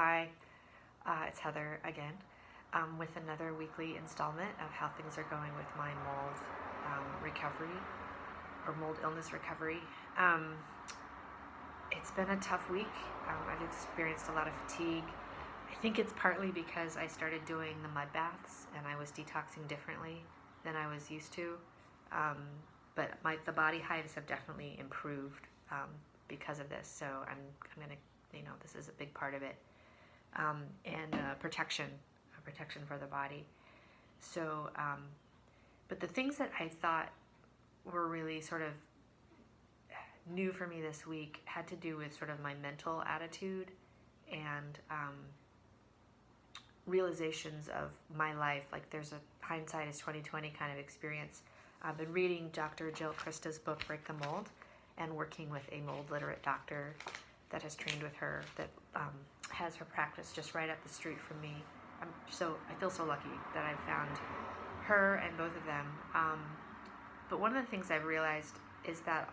Hi, it's Heather again with another weekly installment of how things are going with my mold recovery or mold illness recovery. Um, it's been a tough week. I've experienced a lot of fatigue. I think it's partly because I started doing the mud baths and I was detoxing differently than I was used to. Um, but the body hives have definitely improved because of this. So I'm gonna, this is a big part of it. And protection for the body. So, but the things that I thought were really sort of new for me this week had to do with sort of my mental attitude and realizations of my life. Like there's a hindsight is 2020 kind of experience. I've been reading Dr. Jill Krista's book, Break the Mold, and working with a mold literate doctor that has trained with her that has her practice just right up the street from me. I feel so lucky that I found her and both of them. But one of the things I've realized is that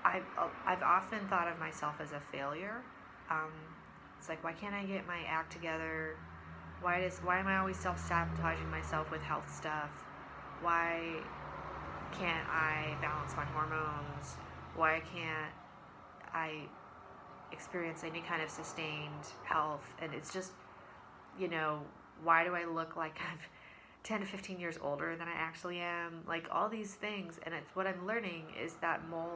I've often thought of myself as a failure. It's like, why can't I get my act together? Why am I always self-sabotaging myself with health stuff? Why can't I balance my hormones? Why can't I experience any kind of sustained health? And it's just, why do I look like I'm 10 to 15 years older than I actually am? Like all these things. And it's what I'm learning is that my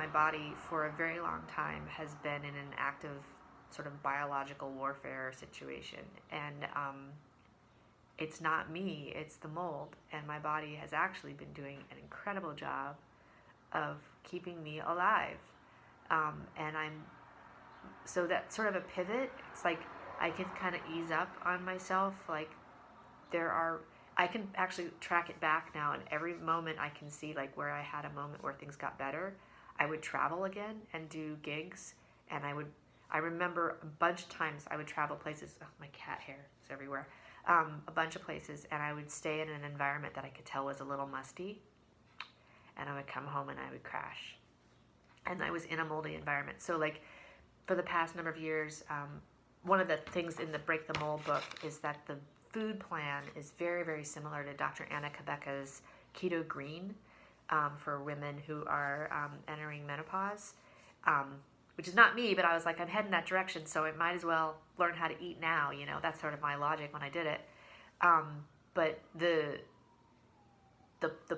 body for a very long time has been in an active sort of biological warfare situation. And it's not me, it's the mold. And my body has actually been doing an incredible job of keeping me alive. So that's sort of a pivot. It's like I can kind of ease up on myself. Like I can actually track it back now, and every moment I can see like where I had a moment where things got better. I would travel again and do gigs, and I remember a bunch of times I would travel places. Oh, my cat hair is everywhere. A bunch of places, and I would stay in an environment that I could tell was a little musty, and I would come home and I would crash. And I was in a moldy environment. So like for the past number of years, one of the things in the Break the Mold book is that the food plan is very, very similar to Dr. Anna Cabeca's Keto Green for women who are entering menopause, which is not me, but I was like, I'm heading that direction, so I might as well learn how to eat now. That's sort of my logic when I did it. But the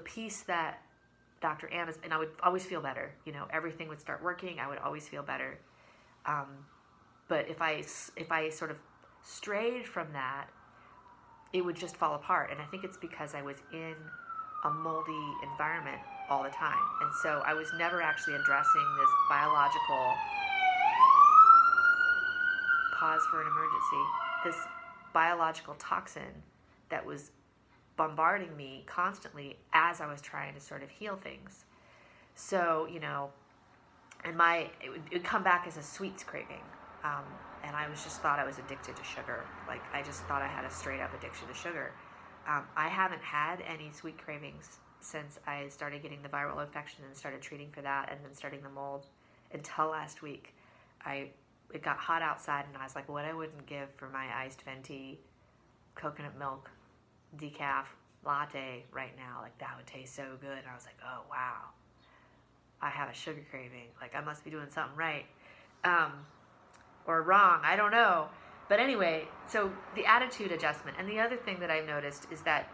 piece that Dr. Anna's, and I would always feel better. Everything would start working. I would always feel better. But if I sort of strayed from that, it would just fall apart. And I think it's because I was in a moldy environment all the time. And so I was never actually addressing this biological, pause for an emergency, this biological toxin that was bombarding me constantly as I was trying to sort of heal things. So, and it would come back as a sweets craving. And I thought I was addicted to sugar. Like I just thought I had a straight up addiction to sugar. I haven't had any sweet cravings since I started getting the viral infection and started treating for that and then starting the mold until last week. It got hot outside and I was like, what I wouldn't give for my iced venti, coconut milk, decaf latte right now. Like that would taste so good. And I was like, oh wow, I have a sugar craving. Like I must be doing something right. Or wrong, I don't know. But anyway, so the attitude adjustment. And the other thing that I've noticed is that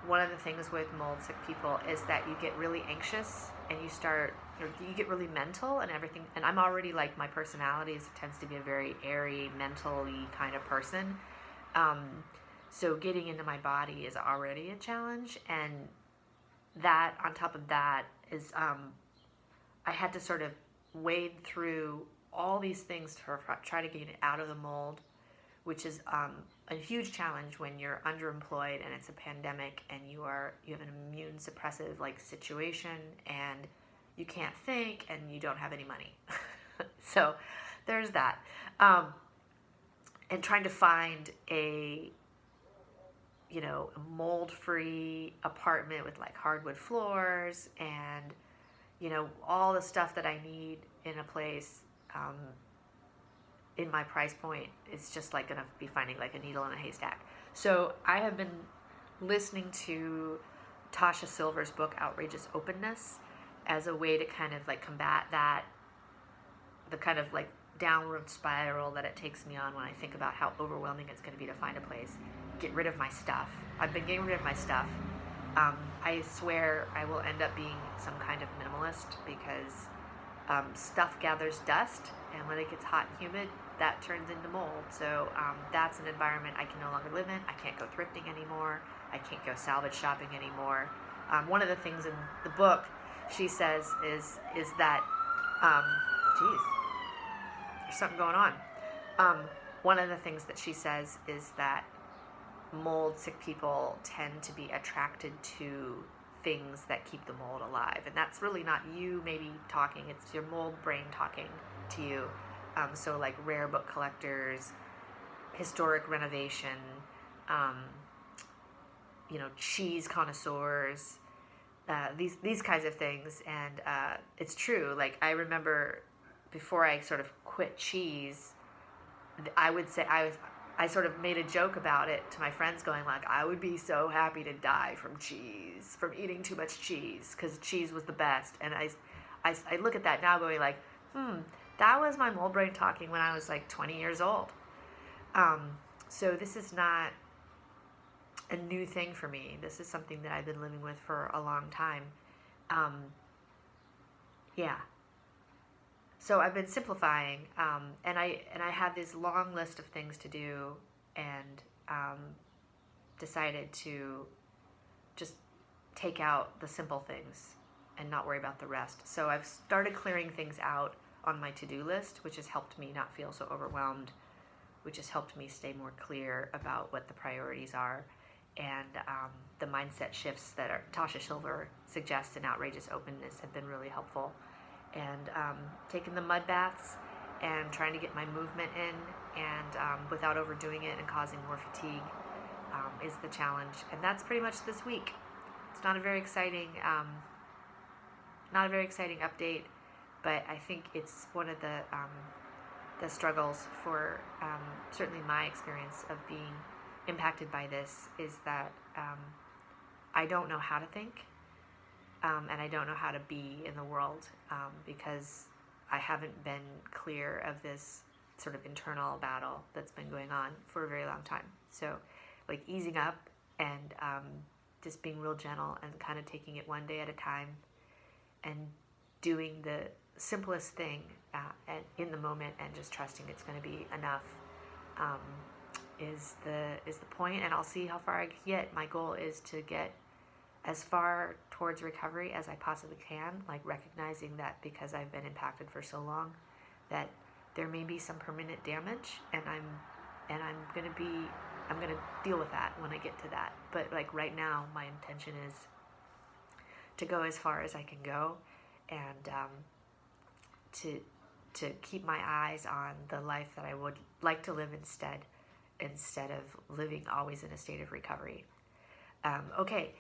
one of the things with mold sick people is that you get really anxious and you get really mental and everything. And I'm already like, my personality tends to be a very airy, mentally kind of person. So getting into my body is already a challenge. And that, on top of that, is I had to sort of wade through all these things to try to get it out of the mold, which is a huge challenge when you're underemployed and it's a pandemic and you have an immune suppressive like situation and you can't think and you don't have any money. So there's that. And trying to find a mold-free apartment with like hardwood floors and all the stuff that I need in a place in my price point, it's just like gonna be finding like a needle in a haystack. So I have been listening to Tosha Silver's book Outrageous Openness as a way to kind of like combat that, the kind of like downward spiral that it takes me on when I think about how overwhelming it's going to be to find a place, get rid of my stuff. I've been getting rid of my stuff. I swear I will end up being some kind of minimalist because stuff gathers dust, and when it gets hot and humid, that turns into mold. So that's an environment I can no longer live in. I can't go thrifting anymore. I can't go salvage shopping anymore. One of the things in the book she says is that, geez, there's something going on. One of the things that she says is that mold sick people tend to be attracted to things that keep the mold alive. And that's really not you maybe talking, it's your mold brain talking to you. So like rare book collectors, historic renovation, cheese connoisseurs, these kinds of things. And it's true. Like I remember before I sort of quit cheese, I would say I sort of made a joke about it to my friends, going like, I would be so happy to die from cheese, from eating too much cheese, because cheese was the best. And I look at that now going like, that was my mold brain talking when I was like 20 years old. So this is not a new thing for me. This is something that I've been living with for a long time. Yeah. So I've been simplifying, and I had this long list of things to do, and decided to just take out the simple things and not worry about the rest. So I've started clearing things out on my to-do list, which has helped me not feel so overwhelmed, which has helped me stay more clear about what the priorities are. And the mindset shifts that Tosha Silver suggests in Outrageous Openness have been really helpful. And taking the mud baths and trying to get my movement in, and without overdoing it and causing more fatigue is the challenge. And that's pretty much this week. It's not a very exciting update, but I think it's one of the struggles for certainly my experience of being impacted by this is that I don't know how to think. And I don't know how to be in the world because I haven't been clear of this sort of internal battle that's been going on for a very long time. So like easing up and just being real gentle and kind of taking it one day at a time and doing the simplest thing and in the moment and just trusting it's going to be enough is the point. And I'll see how far I get. My goal is to get as far towards recovery as I possibly can, like recognizing that because I've been impacted for so long, that there may be some permanent damage, and I'm gonna deal with that when I get to that. But like right now, my intention is to go as far as I can go, and to keep my eyes on the life that I would like to live instead of living always in a state of recovery. Okay.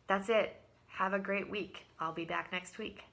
That's it. Have a great week. I'll be back next week.